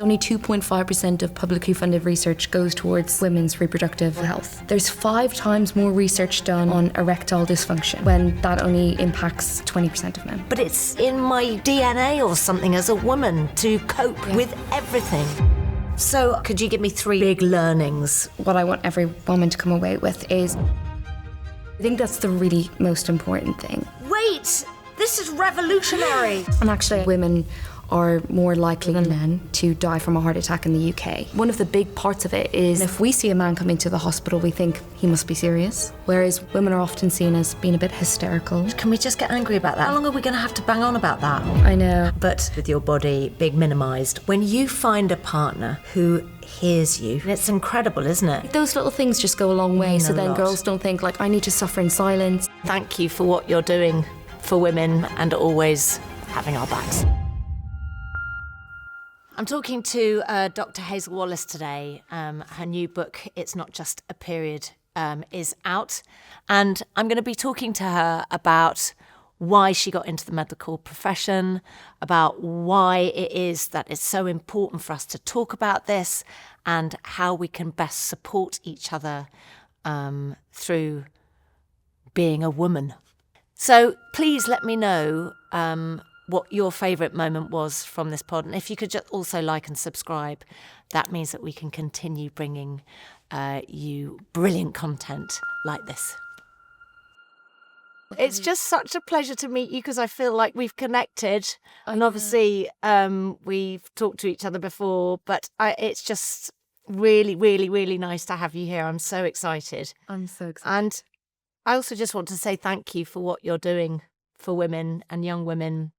Only 2.5% of publicly funded research goes towards women's reproductive health. There's 5 times more research done on erectile dysfunction when that only impacts 20% of men. But it's in my DNA or something as a woman to cope with everything. So could you give me 3 big learnings? What I want every woman to come away with is, I think that's the really most important thing. Wait, this is revolutionary. And actually, women are more likely than men to die from a heart attack in the UK. One of the big parts of it is if we see a man come into the hospital, we think he must be serious, whereas women are often seen as being a bit hysterical. Can we just get angry about that? How long are we going to have to bang on about that? I know. But with your body being minimised, when you find a partner who hears you, it's incredible, isn't it? Those little things just go a long way, so then girls don't think, like, I need to suffer in silence. Thank you for what you're doing for women and always having our backs. I'm talking to Dr. Hazel Wallace today. Her new book, It's Not Just a Period, is out. And I'm going to be talking to her about why she got into the medical profession, about why it is that it's so important for us to talk about this, and how we can best support each other through being a woman. So please let me know what your favourite moment was from this pod. And if you could just also like and subscribe, that means that we can continue bringing you brilliant content like this. It's just such a pleasure to meet you because I feel like we've connected. And obviously we've talked to each other before, but it's just really, really, really nice to have you here. I'm so excited. I'm so excited. And I also just want to say thank you for what you're doing for women and young women.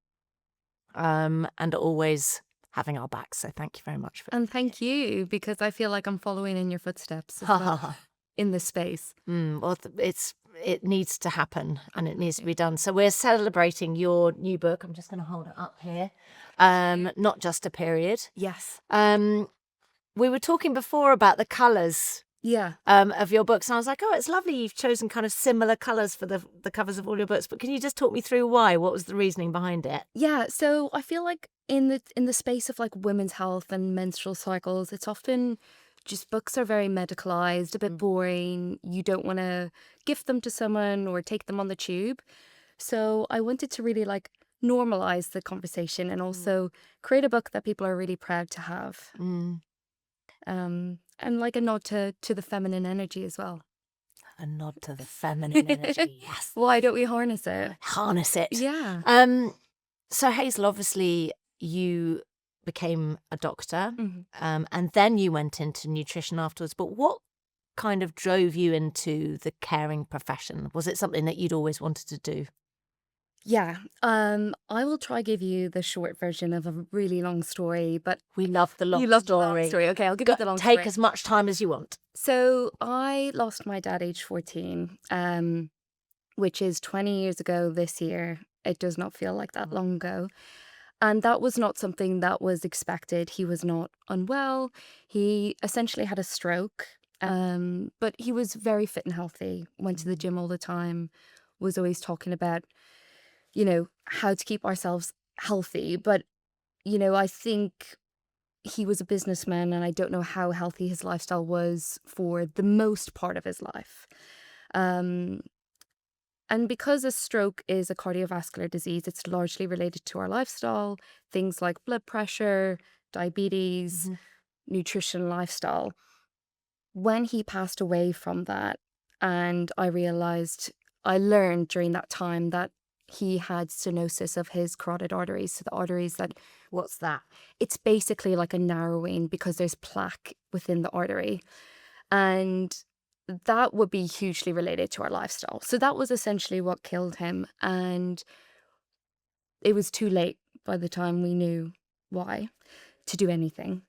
And always having our backs. So thank you very much. And thank you, because I feel like I'm following in your footsteps as well, in this space. Well, it needs to happen and it needs to be done. So we're celebrating your new book. I'm just going to hold it up here. Not Just a Period. Yes. We were talking before about the colours. Yeah. Of your books, and I was like, oh, it's lovely you've chosen kind of similar colours for the covers of all your books, but can you just talk me through why? What was the reasoning behind it? Yeah, so I feel like in the space of like women's health and menstrual cycles, it's often just books are very medicalized, a bit boring. You don't want to gift them to someone or take them on the tube. So I wanted to really like normalize the conversation and also create a book that people are really proud to have. And like a nod to the feminine energy as well. A nod to the feminine energy, yes. Why don't we harness it? Harness it. Yeah. So Hazel, obviously you became a doctor, and then you went into nutrition afterwards. But what kind of drove you into the caring profession? Was it something that you'd always wanted to do? Yeah, I will try give you the short version of a really long story, but we love the long you love story. The long story. Okay, I'll give you the long story. Take as much time as you want. So I lost my dad age 14, which is 20 years ago this year. It does not feel like that long ago. And that was not something that was expected. He was not unwell. He essentially had a stroke, but he was very fit and healthy, went to the gym all the time, was always talking about, you know, how to keep ourselves healthy. But, you know, I think he was a businessman and I don't know how healthy his lifestyle was for the most part of his life. And because a stroke is a cardiovascular disease, it's largely related to our lifestyle, things like blood pressure, diabetes, nutrition, lifestyle. When he passed away from that, and I learned during that time that he had stenosis of his carotid arteries. So the arteries that... What's that? It's basically like a narrowing because there's plaque within the artery. And that would be hugely related to our lifestyle. So that was essentially what killed him. And it was too late by the time we knew why to do anything.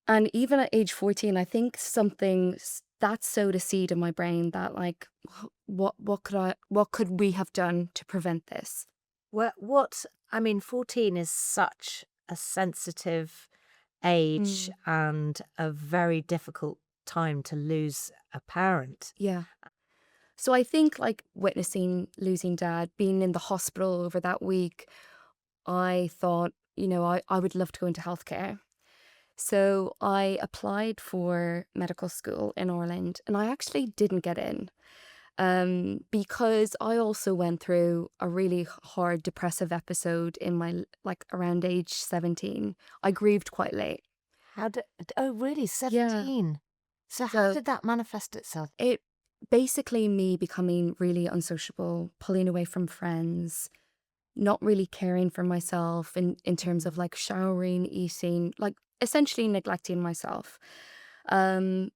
And even at age 14, I think something that sowed a seed in my brain that like, what could we have done to prevent this? I mean, 14 is such a sensitive age and a very difficult time to lose a parent. Yeah. So I think like witnessing losing dad, being in the hospital over that week, I thought, you know, I would love to go into healthcare. So I applied for medical school in Ireland and I actually didn't get in because I also went through a really hard depressive episode in my, like around age 17. I grieved quite late. How did? Oh, really? Yeah. 17. So how So did that manifest itself? it basically me becoming really unsociable, pulling away from friends, not really caring for myself in terms of like showering, eating, like essentially neglecting myself. Um,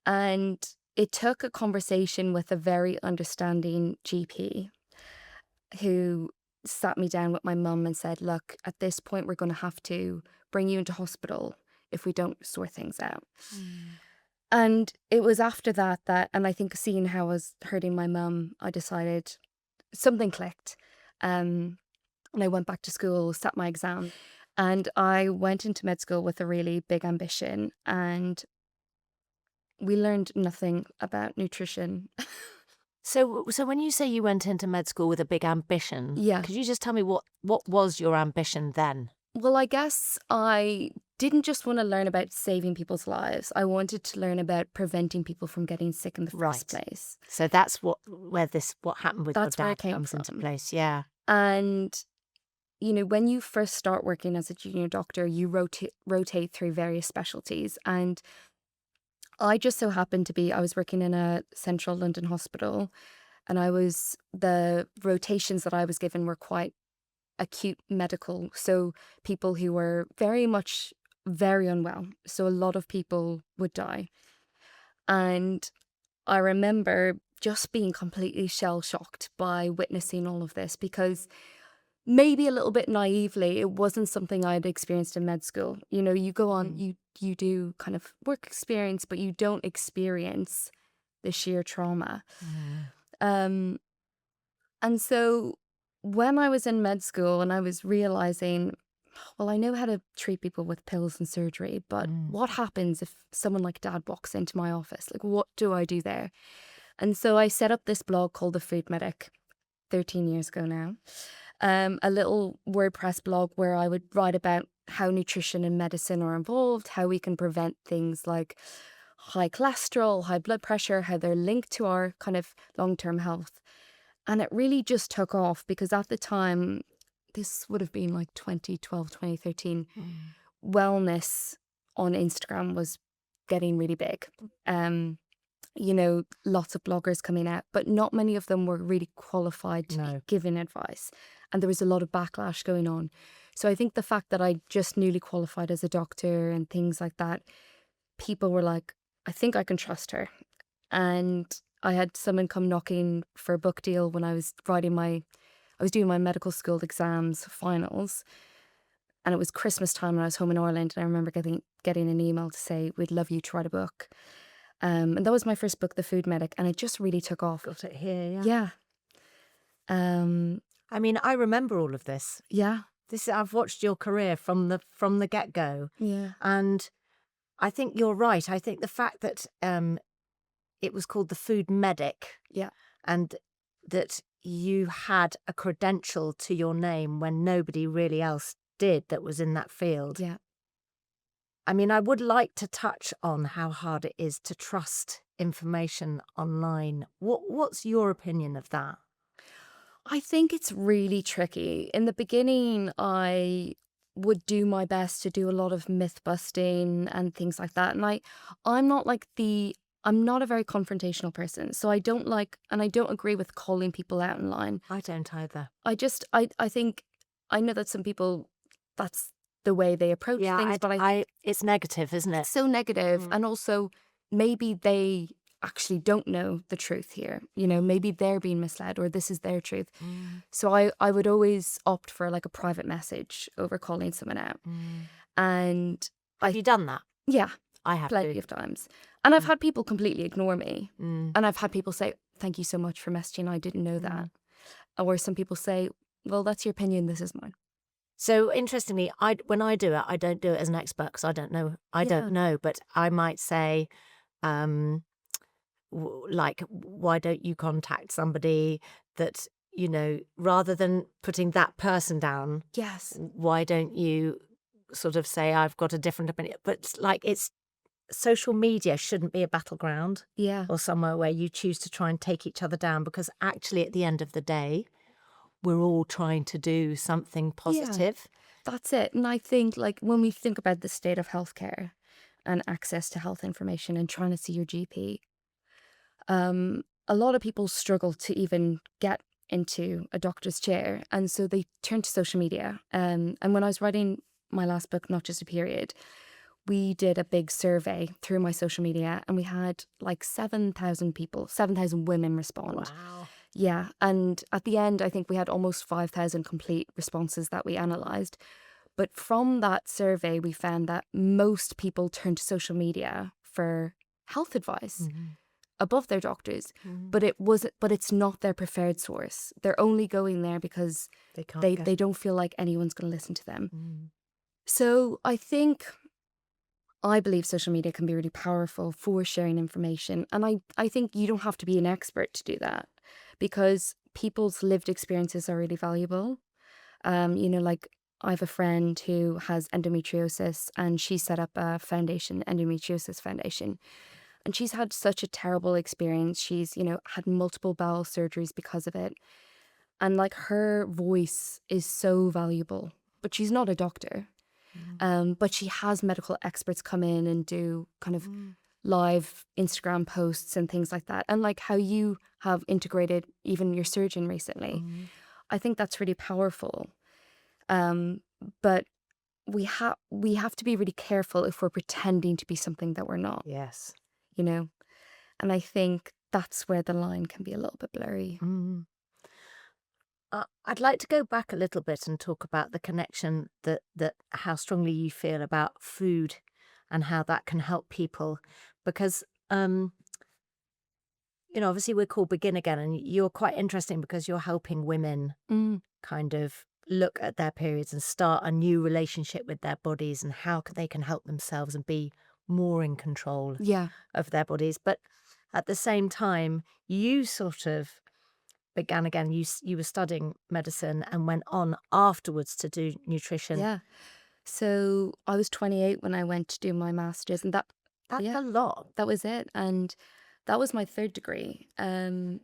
and it took a conversation with a very understanding GP who sat me down with my mum and said, look, at this point, we're going to have to bring you into hospital if we don't sort things out. And it was after that, and I think seeing how I was hurting my mum, I decided something clicked. And I went back to school, sat my exam, and I went into med school with a really big ambition. And we learned nothing about nutrition. So when you say you went into med school with a big ambition, Yeah. could you just tell me what was your ambition then? Well, I guess I didn't just want to learn about saving people's lives. I wanted to learn about preventing people from getting sick in the first place. So that's what happened with That's your where it dad came comes into from. place. Yeah. And, you know, when you first start working as a junior doctor, you rotate through various specialties. And I just so happened to be, I was working in a central London hospital, and the rotations that I was given were quite acute medical. So people who were very unwell. So a lot of people would die. And I remember just being completely shell shocked by witnessing all of this because maybe a little bit naively, it wasn't something I'd experienced in med school. You know, you go on, you do kind of work experience, but you don't experience the sheer trauma. And so when I was in med school and I was realizing, well, I know how to treat people with pills and surgery, but what happens if someone like Dad walks into my office? Like, what do I do there? And so I set up this blog called The Food Medic 13 years ago now. A little WordPress blog where I would write about how nutrition and medicine are involved, how we can prevent things like high cholesterol, high blood pressure, how they're linked to our kind of long-term health. And it really just took off because at the time, this would have been like 2012, 2013, wellness on Instagram was getting really big. You know, lots of bloggers coming out, but not many of them were really qualified to be giving advice. And there was a lot of backlash going on. So I think the fact that I just newly qualified as a doctor and things like that, people were like, I think I can trust her. And I had someone come knocking for a book deal when I was doing my medical school exams finals. And it was Christmas time and I was home in Ireland. And I remember getting an email to say, we'd love you to write a book. And that was my first book, The Food Medic, and it just really took off. Got it here, Yeah. I mean, I remember all of this. Yeah. I've watched your career from the get-go. Yeah. And I think you're right. I think the fact that it was called The Food Medic. Yeah. And that you had a credential to your name when nobody really else did that was in that field. Yeah. I mean, I would like to touch on how hard it is to trust information online. What's your opinion of that? I think it's really tricky. In the beginning, I would do my best to do a lot of myth busting and things like that. And I'm not a very confrontational person. So I don't agree with calling people out in line. I don't either. I think, I know that some people, that's the way they approach things, but it's negative, isn't it? It's so negative. And also maybe they actually don't know the truth here. You know, maybe they're being misled or this is their truth. So I would always opt for like a private message over calling someone out. And have you done that? Yeah. I have plenty of times. And I've had people completely ignore me. And I've had people say, thank you so much for messaging. I didn't know that. Or some people say, well, that's your opinion. This is mine. So interestingly, when I do it, I don't do it as an expert because I don't know. Don't know, but I might say, like, why don't you contact somebody that, you know, rather than putting that person down? Yes. Why don't you sort of say, I've got a different opinion. But it's social media shouldn't be a battleground Yeah. or somewhere where you choose to try and take each other down, because actually at the end of the day, we're all trying to do something positive. That's it. And I think, like, when we think about the state of healthcare and access to health information and trying to see your GP, a lot of people struggle to even get into a doctor's chair. And so they turn to social media. And when I was writing my last book, Not Just a Period, we did a big survey through my social media, and we had like 7,000 people, 7,000 women respond. Wow. Yeah. And at the end, I think we had almost 5,000 complete responses that we analysed. But from that survey, we found that most people turn to social media for health advice above their doctors. But it's not their preferred source. They're only going there because they don't feel like anyone's going to listen to them. So I believe social media can be really powerful for sharing information. And I think you don't have to be an expert to do that, because people's lived experiences are really valuable. Like, I have a friend who has endometriosis, and she set up a foundation, Endometriosis Foundation. And she's had such a terrible experience. She's, had multiple bowel surgeries because of it. And like, her voice is so valuable, but she's not a doctor. But she has medical experts come in and do kind of live Instagram posts and things like that. And like how you have integrated even your surgeon recently. I think that's really powerful. But we have to be really careful if we're pretending to be something that we're not. Yes. And I think that's where the line can be a little bit blurry. I'd like to go back a little bit and talk about the connection that how strongly you feel about food and how that can help people, because obviously we're called Begin Again, and you're quite interesting because you're helping women kind of look at their periods and start a new relationship with their bodies and how they can help themselves and be more in control of their bodies. But at the same time, you sort of began again. You were studying medicine and went on afterwards to do nutrition. Yeah. So I was 28 when I went to do my master's, and that's a lot. That was it. And that was my third degree. Not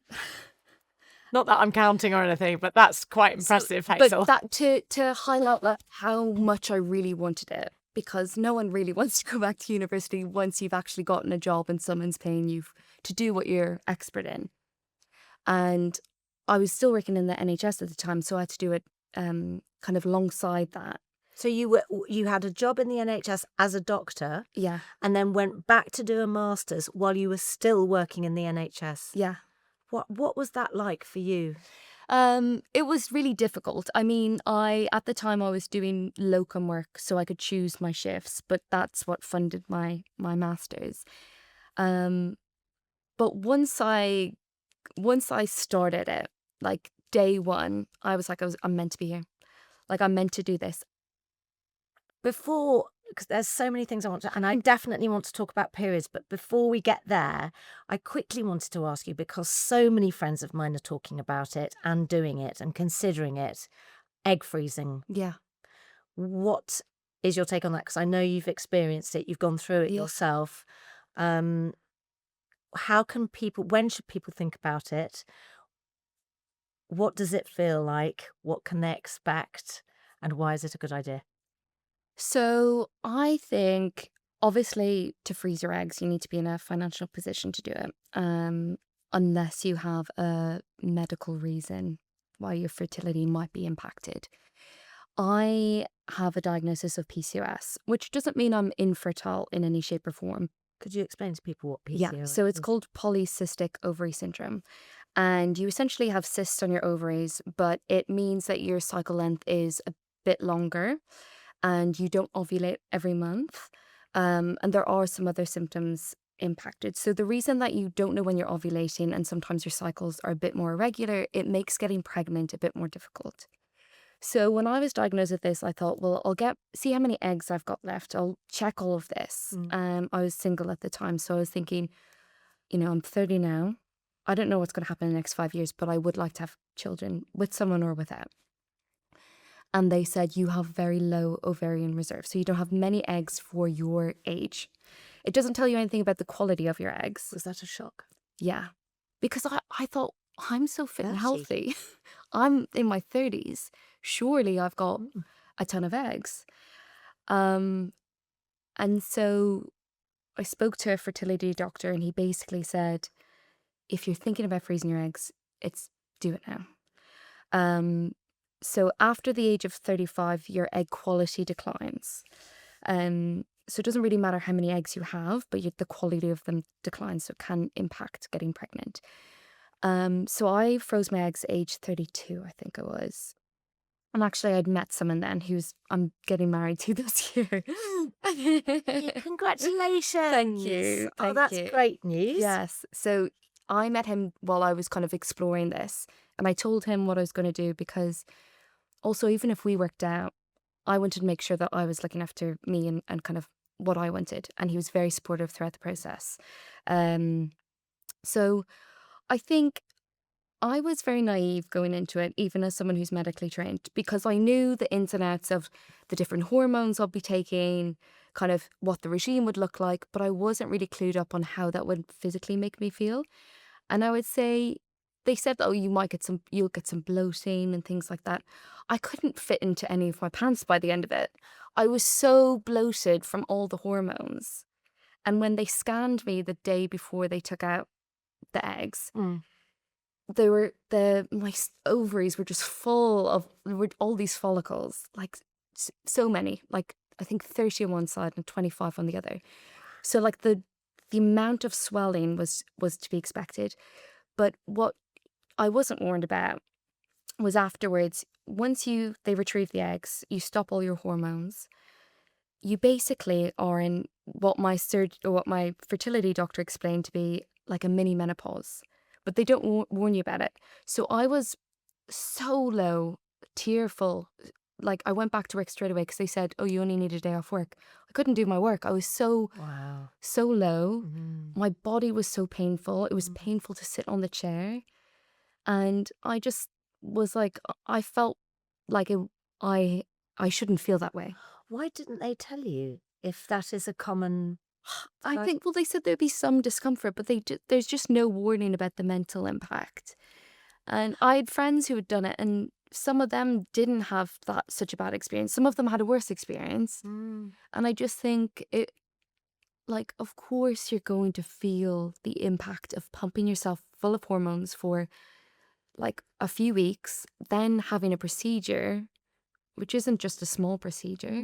that I'm counting or anything, but that's quite impressive, Hazel. But that to highlight how much I really wanted it, because no one really wants to go back to university once you've actually gotten a job and someone's paying you to do what you're expert in. And I was still working in the NHS at the time, so I had to do it kind of alongside that. So you had a job in the NHS as a doctor, Yeah, and then went back to do a master's while you were still working in the NHS. yeah. What was that like for you? It was really difficult. I mean, at the time I was doing locum work, so I could choose my shifts, but that's what funded my master's. But once I started it, like day one, I was like, I'm meant to be here. Like, I'm meant to do this. Because there's so many things I want to, and I definitely want to talk about periods, but before we get there, I quickly wanted to ask you, because so many friends of mine are talking about it and doing it and considering it, egg freezing. Yeah. What is your take on that? Because I know you've experienced it, you've gone through it yourself. When should people think about it? What does it feel like? What can they expect? And why is it a good idea? So I think, obviously, to freeze your eggs, you need to be in a financial position to do it, unless you have a medical reason why your fertility might be impacted. I have a diagnosis of PCOS, which doesn't mean I'm infertile in any shape or form. Could you explain to people what PCOS is? Yeah, so it's called polycystic ovary syndrome. And you essentially have cysts on your ovaries, but it means that your cycle length is a bit longer and you don't ovulate every month. And there are some other symptoms impacted. So the reason that you don't know when you're ovulating and sometimes your cycles are a bit more irregular, it makes getting pregnant a bit more difficult. So when I was diagnosed with this, I thought, well, see how many eggs I've got left. I'll check all of this. I was single at the time, so I was thinking, I'm 30 now. I don't know what's going to happen in the next 5 years, but I would like to have children with someone or without. and they said you have very low ovarian reserve. So you don't have many eggs for your age. It doesn't tell you anything about the quality of your eggs. Was that a shock? Yeah. Because I thought, I'm so fit and 30. healthy. I'm in my 30s. Surely I've got Mm. a ton of eggs. And so I spoke to a fertility doctor, and he basically said, if you're thinking about freezing your eggs, do it now. So after the age of 35, your egg quality declines. So it doesn't really matter how many eggs you have, but the quality of them declines, so it can impact getting pregnant. So I froze my eggs at age 32, I think it was. And actually, I'd met someone then I'm getting married to this year. Congratulations. Thank you. Oh, Thank that's you. great news. Yes. So I met him while I was kind of exploring this. And I told him what I was going to do, because also, even if we worked out, I wanted to make sure that I was looking after me and kind of what I wanted. And he was very supportive throughout the process. So I think I was very naive going into it, even as someone who's medically trained, because I knew the ins and outs of the different hormones I'll be taking, kind of what the regime would look like, but I wasn't really clued up on how that would physically make me feel. And I would say, they said, oh, you'll get some bloating and things like that. I couldn't fit into any of my pants by the end of it. I was so bloated from all the hormones. And when they scanned me the day before they took out the eggs, my ovaries were just full of all these follicles, like so many, like I think 30 on one side and 25 on the other. So like the amount of swelling was to be expected. But what I wasn't warned about was afterwards, once they retrieve the eggs, you stop all your hormones. You basically are in what my fertility doctor explained to be like a mini menopause, but they don't warn you about it. So I was so low, tearful. Like I went back to work straight away because they said, oh, you only need a day off work. I couldn't do my work. I was so low. My body was so painful. It was painful to sit on the chair. And I just was like, I felt like I shouldn't feel that way. Why didn't they tell you if that is a common... I think, well, they said there'd be some discomfort, but there's just no warning about the mental impact. And I had friends who had done it, and some of them didn't have such a bad experience. Some of them had a worse experience. And I just think of course you're going to feel the impact of pumping yourself full of hormones for like a few weeks, then having a procedure, which isn't just a small procedure.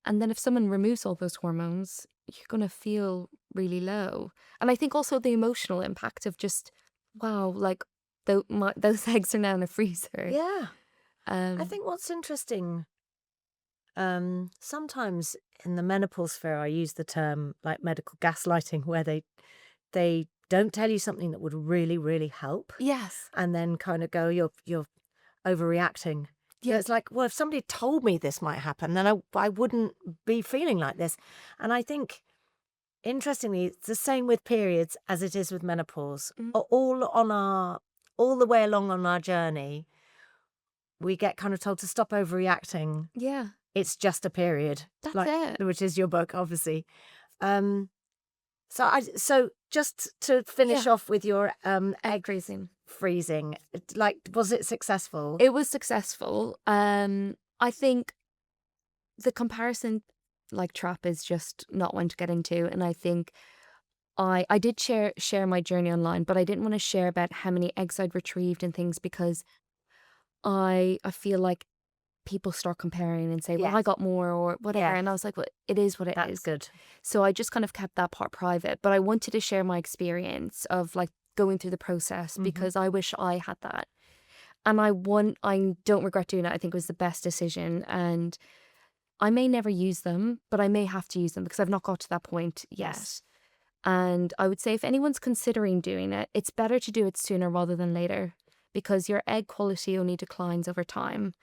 And then if someone removes all those hormones, you're going to feel really low. And I think also the emotional impact of just, wow, like those eggs are now in a freezer. Yeah. I think what's interesting, sometimes in the menopause sphere, I use the term like medical gaslighting, where they don't tell you something that would really, really help. Yes. And then kind of go, you're overreacting. Yeah, it's like, well, if somebody told me this might happen, then I wouldn't be feeling like this. And I think, interestingly, it's the same with periods as it is with menopause. All the way along on our journey, we get kind of told to stop overreacting. Yeah. It's just a period. That's it. Which is your book, obviously. So just to finish off with your egg freezing, like, was it successful? It was successful. I think the comparison trap is just not one to get into, and I think I did share my journey online, but I didn't want to share about how many eggs I'd retrieved and things, because I feel like people start comparing and say, well, I got more or whatever. And I was like, well, it is what it is. That's good. So I just kind of kept that part private, but I wanted to share my experience of like going through the process, because I wish I had that. And I don't regret doing it. I think it was the best decision. And I may never use them, but I may have to use them because I've not got to that point yet. Yes. And I would say if anyone's considering doing it, it's better to do it sooner rather than later, because your egg quality only declines over time.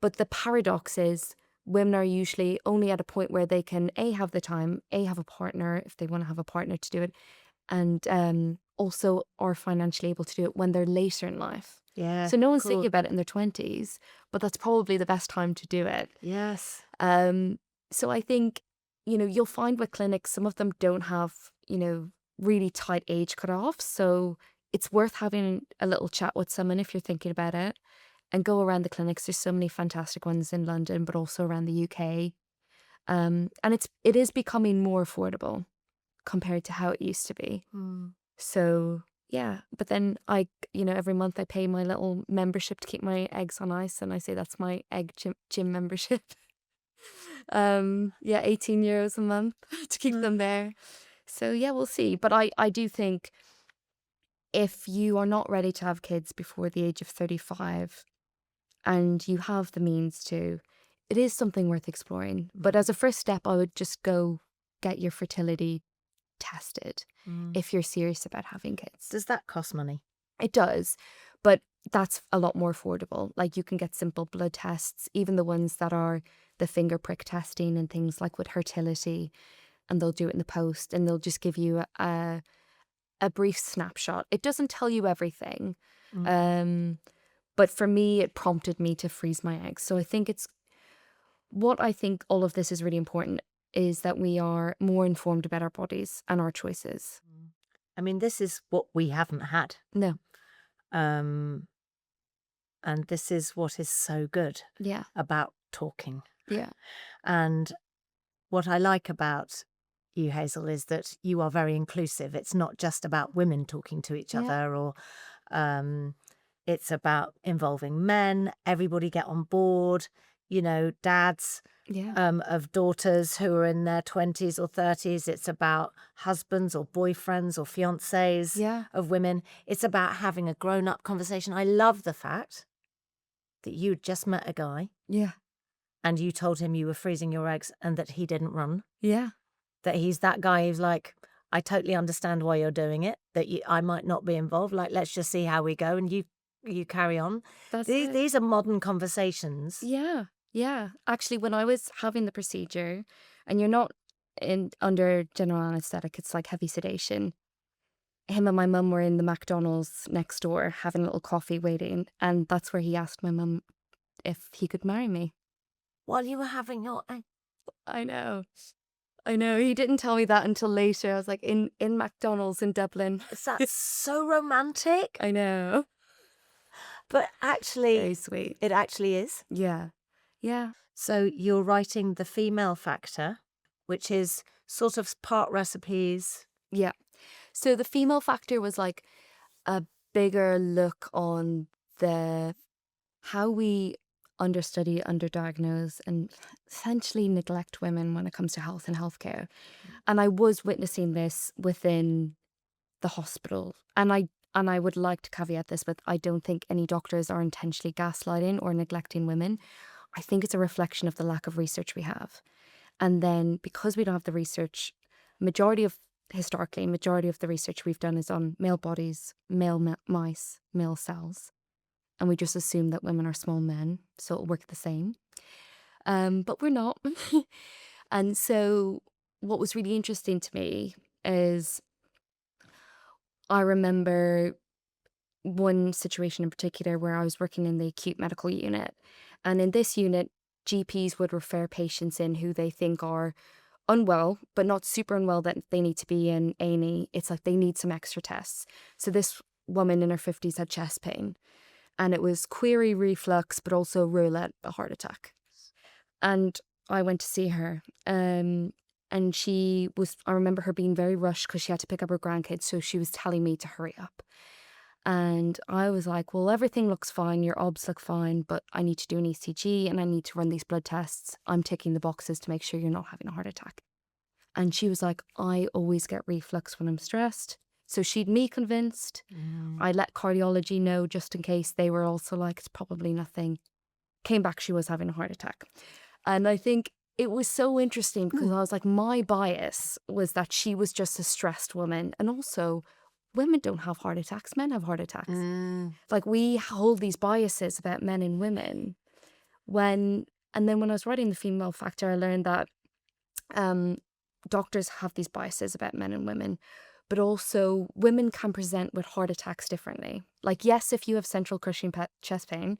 But the paradox is women are usually only at a point where they can have the time, have a partner if they want to have a partner to do it, and also are financially able to do it when they're later in life. Yeah. So no one's cool. thinking about it in their 20s, but that's probably the best time to do it. Yes. So I think, you'll find with clinics, some of them don't have, really tight age cutoffs. So it's worth having a little chat with someone if you're thinking about it, and go around the clinics. There's so many fantastic ones in London, but also around the UK. And it is becoming more affordable compared to how it used to be. So yeah, but then every month I pay my little membership to keep my eggs on ice, and I say that's my egg gym membership. Yeah, €18 a month to keep them there. So yeah, we'll see. But I do think if you are not ready to have kids before the age of 35 and you have the means to, it is something worth exploring. But as a first step, I would just go get your fertility tested if you're serious about having kids. Does that cost money? It does, but that's a lot more affordable. Like, you can get simple blood tests, even the ones that are the finger prick testing and things like with Fertility, and they'll do it in the post, and they'll just give you a brief snapshot. It doesn't tell you everything, but for me, it prompted me to freeze my eggs. So I think I think all of this is really important is that we are more informed about our bodies and our choices. I mean, this is what we haven't had. No. And this is what is so good Yeah. about talking. Yeah. And what I like about you, Hazel, is that you are very inclusive. It's not just about women talking to each other, or it's about involving men. Everybody get on board. Dads of daughters who are in their 20s or 30s. It's about husbands or boyfriends or fiancés of women. It's about having a grown-up conversation. I love the fact that you just met a guy. Yeah. And you told him you were freezing your eggs and that he didn't run. Yeah. That he's that guy who's like, I totally understand why you're doing it, that I might not be involved. Like, let's just see how we go. And you carry on. These are modern conversations. Yeah. Yeah. Actually, when I was having the procedure, and you're not under general anesthetic, it's like heavy sedation. Him and my mum were in the McDonald's next door having a little coffee waiting. And that's where he asked my mum if he could marry me. While you were having your egg. I know. He didn't tell me that until later. I was like in McDonald's in Dublin. That's so romantic. I know. But actually, very sweet. It actually is. Yeah. Yeah. So you're writing The Female Factor, which is sort of part recipes. Yeah. So The Female Factor was like a bigger look on how we understudy, underdiagnose, and essentially neglect women when it comes to health and healthcare. And I was witnessing this within the hospital. And I would like to caveat this with, I don't think any doctors are intentionally gaslighting or neglecting women. I think it's a reflection of the lack of research we have. And then because we don't have the research, historically, majority of the research we've done is on male bodies, male mice, male cells. And we just assume that women are small men, so it'll work the same. But we're not. And so what was really interesting to me is I remember one situation in particular where I was working in the acute medical unit. And in this unit, GPs would refer patients in who they think are unwell, but not super unwell that they need to be in A&E. It's like they need some extra tests. So this woman in her 50s had chest pain. And it was query reflux, but also roulette, a heart attack. And I went to see her. And I remember her being very rushed because she had to pick up her grandkids. So she was telling me to hurry up. And I was like, well, everything looks fine. Your obs look fine, but I need to do an ECG and I need to run these blood tests. I'm ticking the boxes to make sure you're not having a heart attack. And she was like, I always get reflux when I'm stressed. So she'd me convinced. I let cardiology know just in case. They were also like, it's probably nothing. Came back, she was having a heart attack. And I think it was so interesting because I was like, my bias was that she was just a stressed woman. And also, women don't have heart attacks, men have heart attacks. Like, we hold these biases about men and women. And then when I was writing The Female Factor, I learned that doctors have these biases about men and women. but also women can present with heart attacks differently. Like, yes, if you have central crushing chest pain,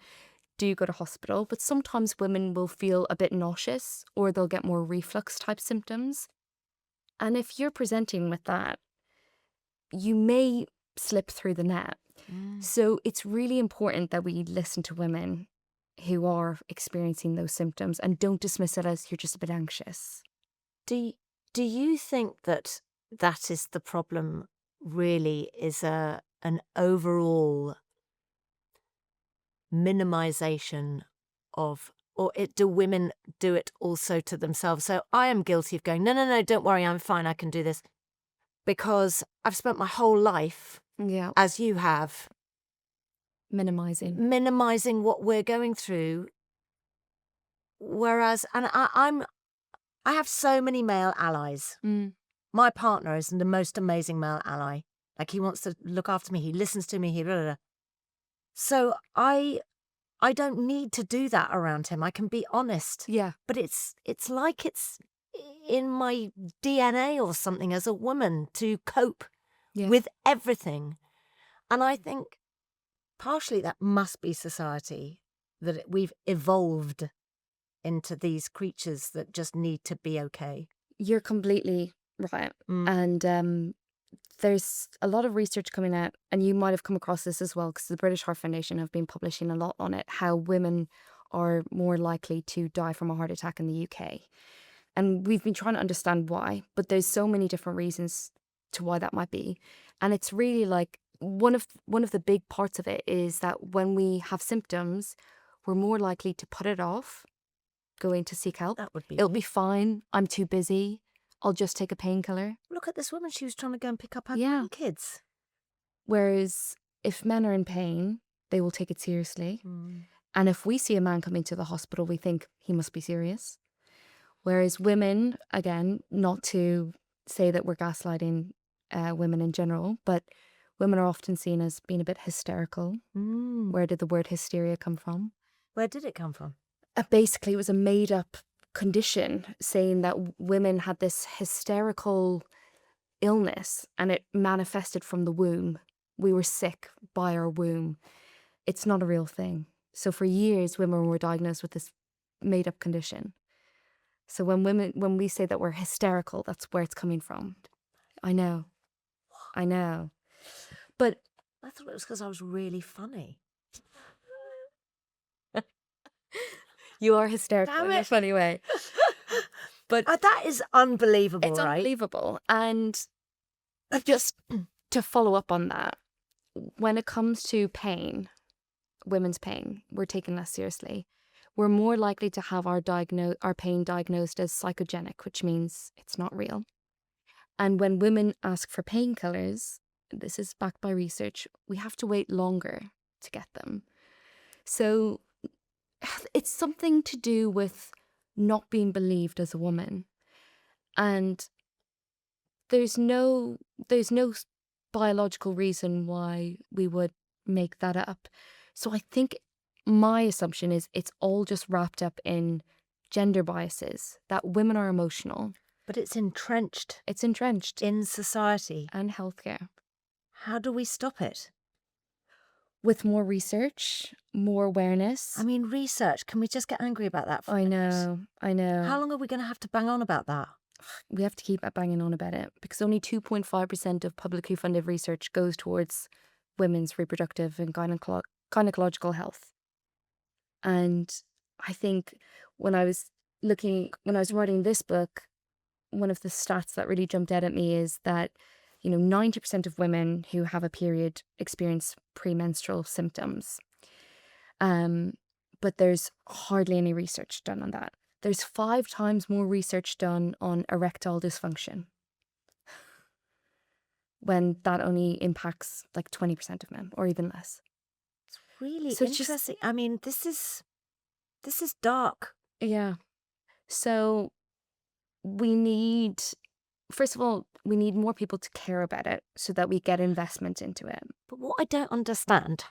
do go to hospital, but sometimes women will feel a bit nauseous or they'll get more reflux type symptoms. And if you're presenting with that, you may slip through the net. So it's really important that we listen to women who are experiencing those symptoms and don't dismiss it as you're just a bit anxious. Do you think that is the problem? Really, is an overall minimization of, or do women do it also to themselves? So I am guilty of going, no, don't worry, I'm fine, I can do this, because I've spent my whole life, Yeah. as you have, minimizing what we're going through. Whereas, and I have so many male allies. My partner is the most amazing male ally. Like, he wants to look after me, he listens to me, he blah, blah, blah. So I don't need to do that around him. I can be honest. Yeah. But it's like it's in my DNA or something as a woman to cope with everything. And I think partially that must be society, that we've evolved into these creatures that just need to be okay. You're completely right. And there's a lot of research coming out, and you might have come across this as well, because the British Heart Foundation have been publishing a lot on it, how women are more likely to die from a heart attack in the UK. And we've been trying to understand why, but there's so many different reasons to why that might be. And it's really like one of the big parts of it is that when we have symptoms, we're more likely to put it off, go in to seek help. That would be. It'll be fine. I'm too busy. I'll just take a painkiller. Look at this woman. She was trying to go and pick up her kids. Whereas if men are in pain, they will take it seriously. And if we see a man coming to the hospital, we think he must be serious. Whereas women, again, not to say that we're gaslighting women in general, but women are often seen as being a bit hysterical. Where did the word hysteria come from? Where did it come from? Basically, it was a made-up condition saying that women had this hysterical illness and it manifested from the womb. We were sick by our womb. It's not a real thing. So for years, women were diagnosed with this made-up condition. So when we say that we're hysterical, that's where it's coming from. I know. But I thought it was because I was really funny. You are hysterical in a funny way. But that is unbelievable, it's right? unbelievable. And just to follow up on that, when it comes to pain, women's pain, we're taken less seriously. We're more likely to have our pain diagnosed as psychogenic, which means it's not real. And when women ask for painkillers, this is backed by research, we have to wait longer to get them. So it's something to do with not being believed as a woman. And there's no biological reason why we would make that up. So I think my assumption is it's all just wrapped up in gender biases, that women are emotional. But it's entrenched. It's entrenched. In society. And healthcare. How do we stop it? With more research, more awareness. I mean, research. Can we just get angry about that for a minute? I know. How long are we going to have to bang on about that? We have to keep banging on about it because only 2.5% of publicly funded research goes towards women's reproductive and gynecological health. And I think when I was writing this book, one of the stats that really jumped out at me is that 90% of women who have a period experience premenstrual symptoms. But there's hardly any research done on that. There's 5 times more research done on erectile dysfunction, when that only impacts like 20% of men or even less. It's really interesting. I mean, this is dark. Yeah. So we need, first of all, we need more people to care about it so that we get investment into it. But what I don't understand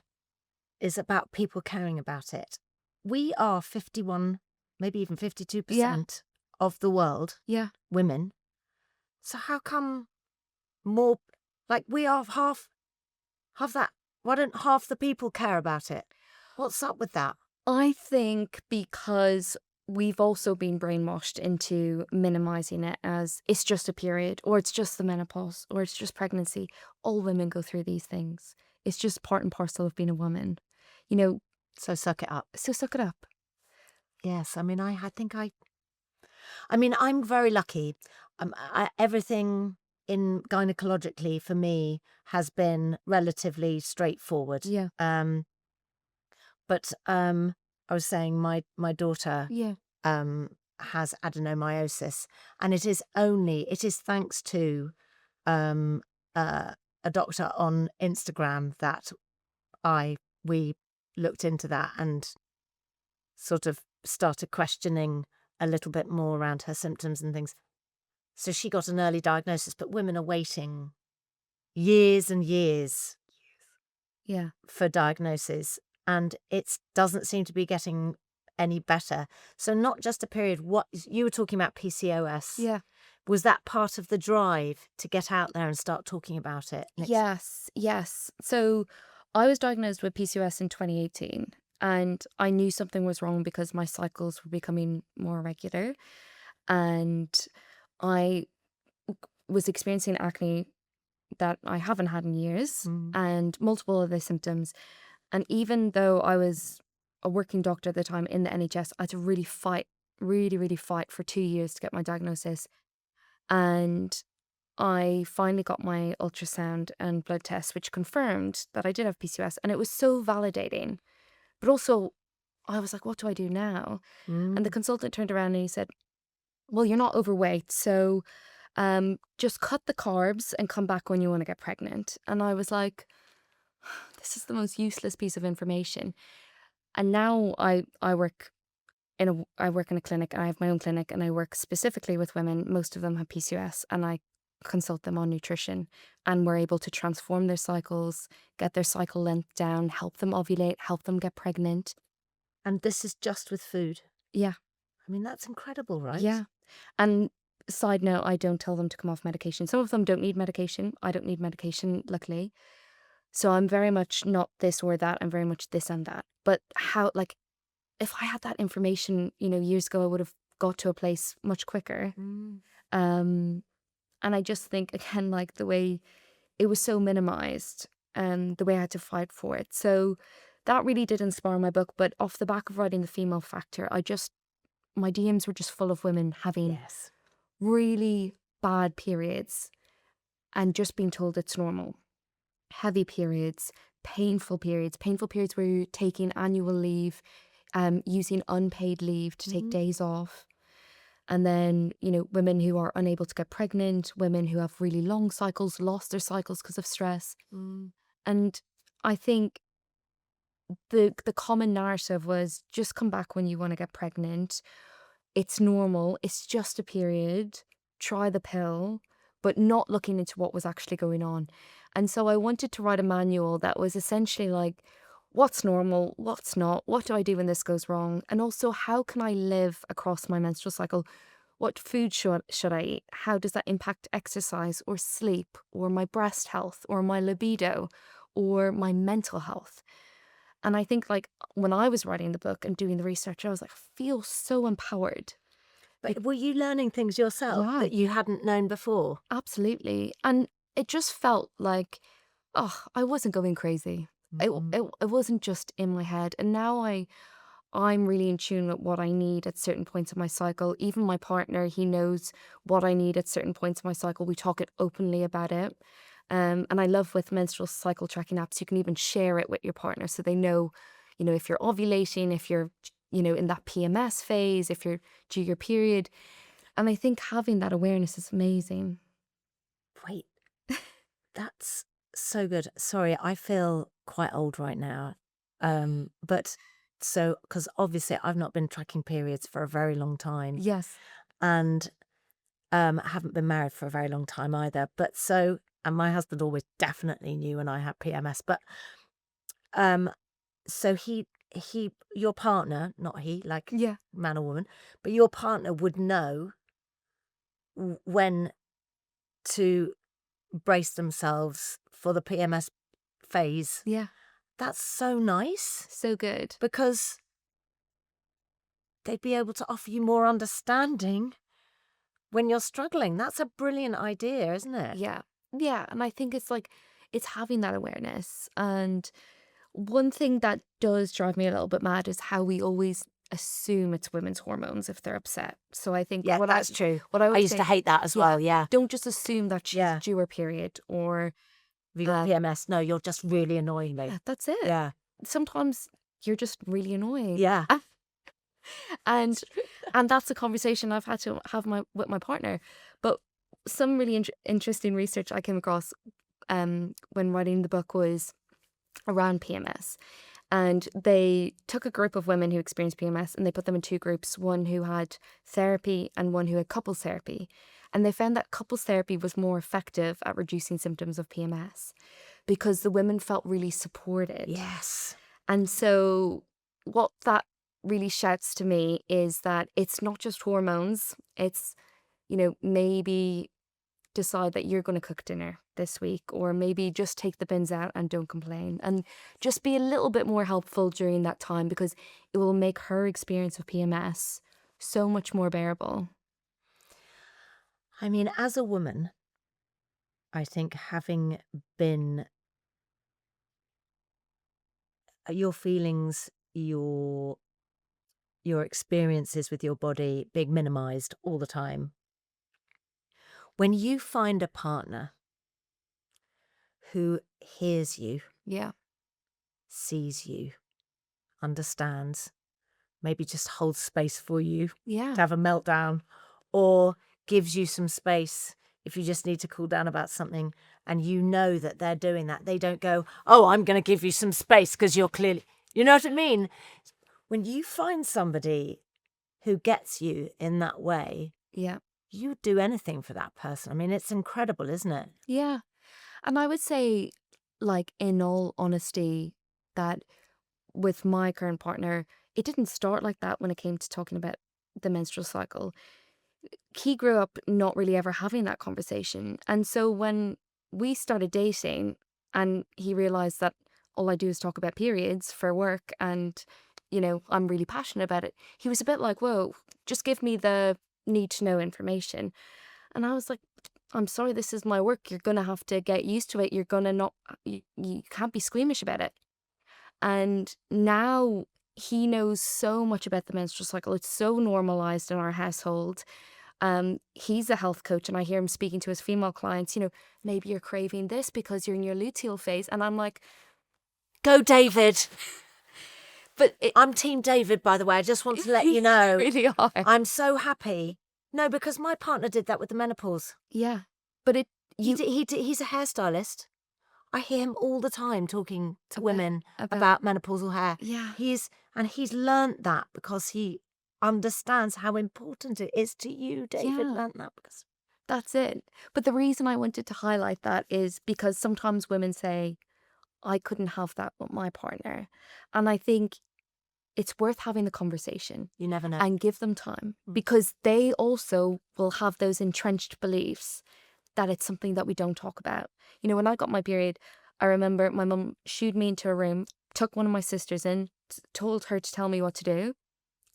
is about people caring about it. We are 51, maybe even 52% of the world, women. So how come more Like, we are half that. Why don't half the people care about it? What's up with that? I think because we've also been brainwashed into minimizing it as it's just a period, or it's just the menopause, or it's just pregnancy. All women go through these things. It's just part and parcel of being a woman. You know, So suck it up. so suck it up. Yes, I mean, I mean, I'm very lucky. Everything in gynecologically for me has been relatively straightforward. Yeah. But I was saying my daughter Yeah. has adenomyosis, and it is thanks to um, a doctor on Instagram that we looked into that and sort of started questioning a little bit more around her symptoms and things. So she got an early diagnosis, but women are waiting years and years Yeah. for diagnosis, and it doesn't seem to be getting any better. So not just a period. What you were talking about, PCOS. Yeah. Was that part of the drive to get out there and start talking about it? Yes. Yes. So I was diagnosed with PCOS in 2018, and I knew something was wrong because my cycles were becoming more regular, and I was experiencing acne that I haven't had in years, and multiple other symptoms. And even though I was a working doctor at the time in the NHS, I had to really fight, really fight for 2 years to get my diagnosis. And I finally got my ultrasound and blood test, which confirmed that I did have PCOS. And it was so validating. But also, I was like, what do I do now? And the consultant turned around and he said, well, you're not overweight, so just cut the carbs and come back when you want to get pregnant. And I was like, this is the most useless piece of information. And now I work in a clinic. I have my own clinic, and I work specifically with women. Most of them have PCOS, and I consult them on nutrition, and we're able to transform their cycles, get their cycle length down, help them ovulate, help them get pregnant. And this is just with food. Yeah. I mean, that's incredible, right? Yeah. And side note, I don't tell them to come off medication. Some of them don't need medication. I don't need medication, luckily. So I'm very much not this or that. I'm very much this and that. But how, like, if I had that information, years ago, I would have got to a place much quicker. And I just think, again, like the way it was so minimized and the way I had to fight for it. So that really did inspire my book. But off the back of writing The Female Factor, my DMs were just full of women having really bad periods and just being told it's normal. Heavy periods, painful periods where you're taking annual leave, using unpaid leave to take days off. And then, women who are unable to get pregnant, women who have really long cycles, lost their cycles because of stress. And I think the common narrative was just come back when you want to get pregnant. It's normal. It's just a period. Try the pill, but not looking into what was actually going on. And so I wanted to write a manual that was essentially like, what's normal, what's not, what do I do when this goes wrong? And also, how can I live across my menstrual cycle? What food should I eat? How does that impact exercise or sleep or my breast health or my libido or my mental health? And I think, like, when I was writing the book and doing the research, I was like, I feel so empowered. But were you learning things yourself that you hadn't known before? Absolutely. And it just felt like, I wasn't going crazy. It wasn't just in my head. And now I'm really in tune with what I need at certain points of my cycle. Even my partner, he knows what I need at certain points of my cycle. We talk it openly about it. And I love with menstrual cycle tracking apps, you can even share it with your partner so they know, if you're ovulating, if you're, in that PMS phase, if you're due your period. And I think having that awareness is amazing. Wait, that's so good. Sorry, I feel quite old right now. But so, because obviously I've not been tracking periods for a very long time. Yes. And I haven't been married for a very long time either. But so, and my husband always definitely knew when I had PMS. But so your partner, not he, like man or woman, but your partner would know when to brace themselves for the PMS phase. Yeah. That's so nice So good. because they'd be able to offer you more understanding when you're struggling. That's a brilliant idea, isn't it? Yeah. Yeah. And I think it's like, it's having that awareness. And one thing that does drive me a little bit mad is how we always assume it's women's hormones if they're upset. So I think Yeah, that's true. what I I always used say, to hate that as well, yeah. don't just assume that she's Yeah. due her period or Have you got PMS? No, you're just really annoying me. that's it. Yeah. Sometimes you're just really annoying. Yeah. And that's a conversation I've had to have with my partner. But some really interesting research I came across when writing the book was around PMS. And they took a group of women who experienced PMS and they put them in two groups, one who had therapy and one who had couples therapy. And they found that couples therapy was more effective at reducing symptoms of PMS because the women felt really supported. Yes. And so what that really shouts to me is that it's not just hormones. It's, maybe decide that you're going to cook dinner this week, or maybe just take the bins out and don't complain, and just be a little bit more helpful during that time because it will make her experience of PMS so much more bearable. I mean, as a woman, I think having been your feelings, your experiences with your body being minimized all the time. When you find a partner who hears you, Yeah. sees you, understands, maybe just holds space for you Yeah. to have a meltdown, or gives you some space if you just need to cool down about something, and you know that they're doing that. They don't go, oh, I'm going to give you some space because you're clearly, you know what I mean? When you find somebody who gets you in that way, Yeah. you do anything for that person. I mean, it's incredible, isn't it? Yeah. And I would say, like, in all honesty, that with my current partner, it didn't start like that when it came to talking about the menstrual cycle. He grew up not really ever having that conversation. And so when we started dating and he realized that all I do is talk about periods for work and, I'm really passionate about it, he was a bit like, whoa, just give me the need to know information. And I was like, I'm sorry, this is my work. You're going to have to get used to it. You're going to not, you can't be squeamish about it. And now he knows so much about the menstrual cycle. It's so normalized in our household. He's a health coach and I hear him speaking to his female clients, maybe you're craving this because you're in your luteal phase. And I'm like, go David. But I'm Team David, by the way. I just want to let you know. Really are. I'm so happy. No, because my partner did that with the menopause. Yeah. But he's a hairstylist. I hear him all the time talking to women about menopausal hair. Yeah. He's learnt that because he understands how important it is to you. David learnt that because that's it. But the reason I wanted to highlight that is because sometimes women say, I couldn't have that with my partner. And I think it's worth having the conversation. You never know. And give them time because they also will have those entrenched beliefs that it's something that we don't talk about. When I got my period, I remember my mum shooed me into a room, took one of my sisters in, told her to tell me what to do.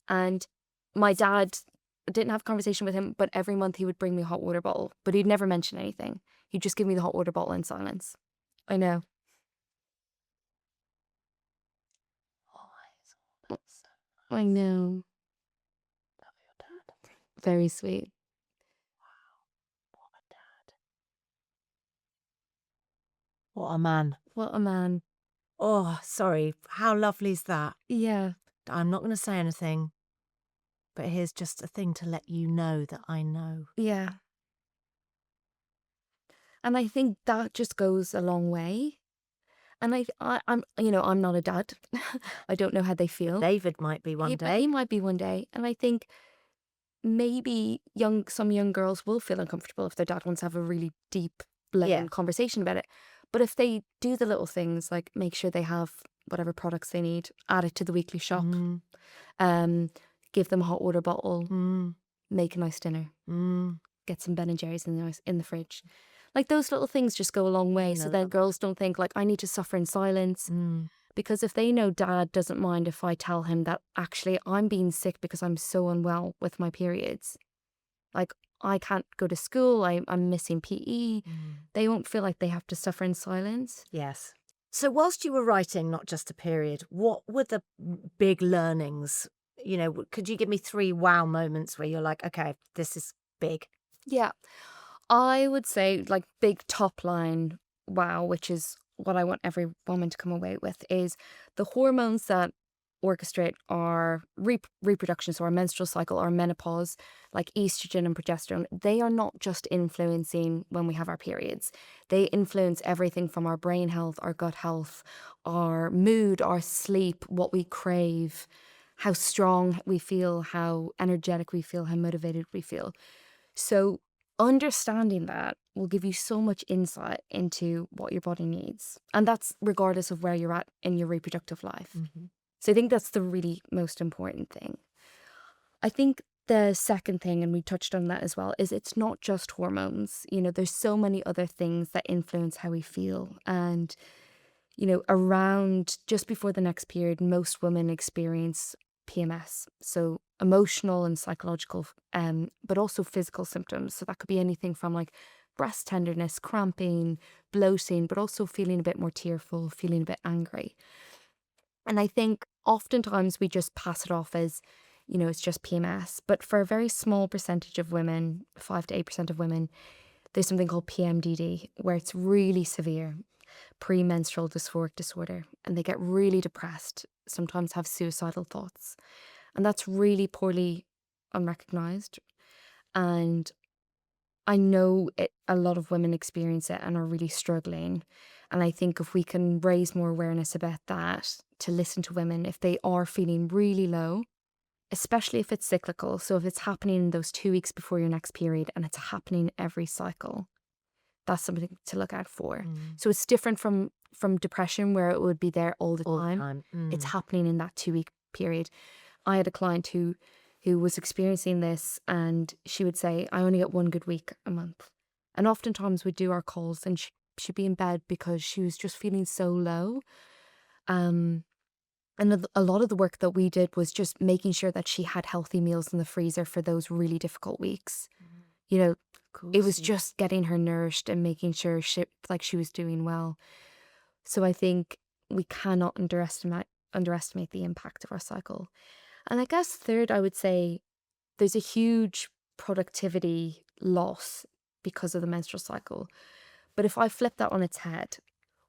And my dad didn't have a conversation with him, but every month he would bring me a hot water bottle, but he'd never mention anything. He'd just give me the hot water bottle in silence. I know. I know. Your dad. Very sweet. Wow. What a dad. What a man. What a man. Oh, sorry. How lovely is that? Yeah. I'm not going to say anything, but here's just a thing to let you know that I know. Yeah. And I think that just goes a long way. And I'm not a dad. I don't know how they feel. David might be one day. He might be one day. And I think maybe some young girls will feel uncomfortable if their dad wants to have a really deep conversation about it. But if they do the little things like make sure they have whatever products they need, add it to the weekly shop, give them a hot water bottle, make a nice dinner, get some Ben and Jerry's in the fridge. Like those little things just go a long way. So No, then girls don't think like, I need to suffer in silence. Because if they know dad doesn't mind if I tell him that actually I'm being sick because I'm so unwell with my periods, like I can't go to school, I'm missing PE, they won't feel like they have to suffer in silence. Yes. So whilst you were writing Not Just a Period, what were the big learnings? You know, could you give me 3 wow moments where you're like, okay, this is big? Yeah. I would say like big top line wow, which is what I want every woman to come away with, is the hormones that orchestrate our reproduction, so our menstrual cycle, our menopause, like estrogen and progesterone. They are not just influencing when we have our periods. They influence everything from our brain health, our gut health, our mood, our sleep, what we crave, how strong we feel, how energetic we feel, how motivated we feel. So understanding that will give you so much insight into what your body needs. And that's regardless of where you're at in your reproductive life. So I think that's the really most important thing. I think the second thing, and we touched on that as well, is it's not just hormones. You know, there's so many other things that influence how we feel. And, you know, around just before the next period, most women experience PMS. So emotional and psychological, but also physical symptoms. So that could be anything from like breast tenderness, cramping, bloating, but also feeling a bit more tearful, feeling a bit angry. And I think oftentimes we just pass it off as, you know, it's just PMS. But for a very small percentage of women, 5 to 8% of women, there's something called PMDD, where it's really severe, premenstrual dysphoric disorder. And they get really depressed, sometimes have suicidal thoughts. And that's really poorly unrecognized. And I know a lot of women experience it and are really struggling. And I think if we can raise more awareness about that, to listen to women if they are feeling really low, especially if it's cyclical. So if it's happening in those 2 weeks before your next period and it's happening every cycle, that's something to look out for. So it's different from depression, where it would be there all the time. It's happening in that 2 week period. I had a client who was experiencing this, and she would say, I only get 1 good week a month. And oftentimes we'd do our calls and she'd be in bed because she was just feeling so low. And a lot of the work that we did was just making sure that she had healthy meals in the freezer for those really difficult weeks. You know, it was just getting her nourished and making sure she was doing well. So I think we cannot underestimate the impact of our cycle. And I guess third, I would say there's a huge productivity loss because of the menstrual cycle. But if I flip that on its head,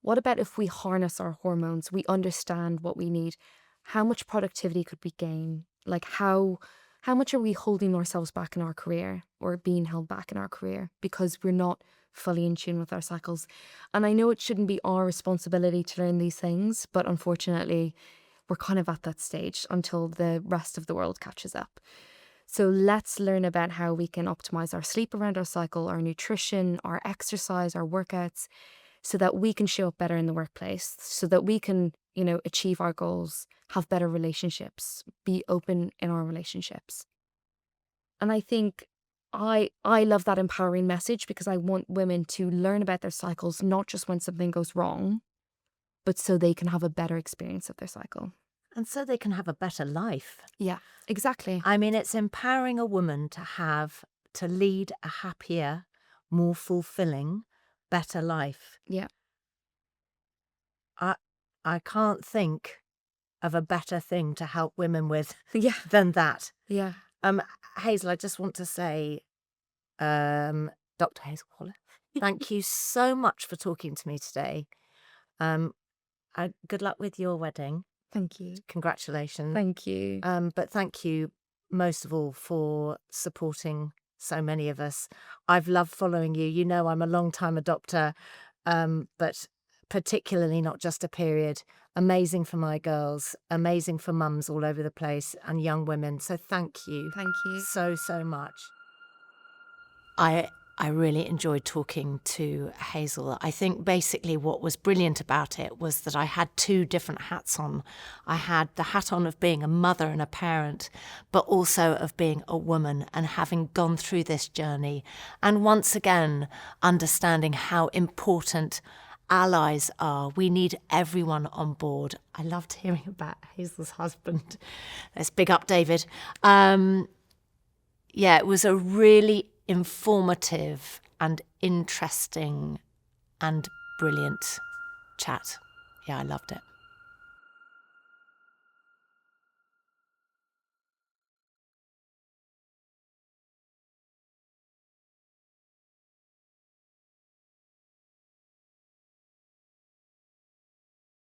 what about if we harness our hormones, we understand what we need? How much productivity could we gain? Like how much are we holding ourselves back in our career or being held back in our career because we're not fully in tune with our cycles? And I know it shouldn't be our responsibility to learn these things, but unfortunately, we're kind of at that stage until the rest of the world catches up. So let's learn about how we can optimize our sleep around our cycle, our nutrition, our exercise, our workouts, so that we can show up better in the workplace, so that we can, you know, achieve our goals, have better relationships, be open in our relationships. And I think I love that empowering message because I want women to learn about their cycles, not just when something goes wrong, but so they can have a better experience of their cycle. And so they can have a better life. Yeah, exactly. I mean, it's empowering a woman to lead a happier, more fulfilling, better life. Yeah. I can't think of a better thing to help women with Yeah. than that. Yeah. Hazel, I just want to say, Dr. Hazel Wallace, thank you so much for talking to me today. Good luck with your wedding. Thank you. Congratulations. Thank you. But thank you most of all for supporting so many of us. I've loved following you. You know, I'm a long-time adopter, but particularly Not Just a Period. Amazing for my girls, amazing for mums all over the place and young women. So thank you. Thank you. So much. I I really enjoyed talking to Hazel. I think basically what was brilliant about it was that I had two different hats on. I had the hat on of being a mother and a parent, but also of being a woman and having gone through this journey. And once again, understanding how important allies are. We need everyone on board. I loved hearing about Hazel's husband. Let's big up David. It was a really informative and interesting and brilliant chat. Yeah, I loved it.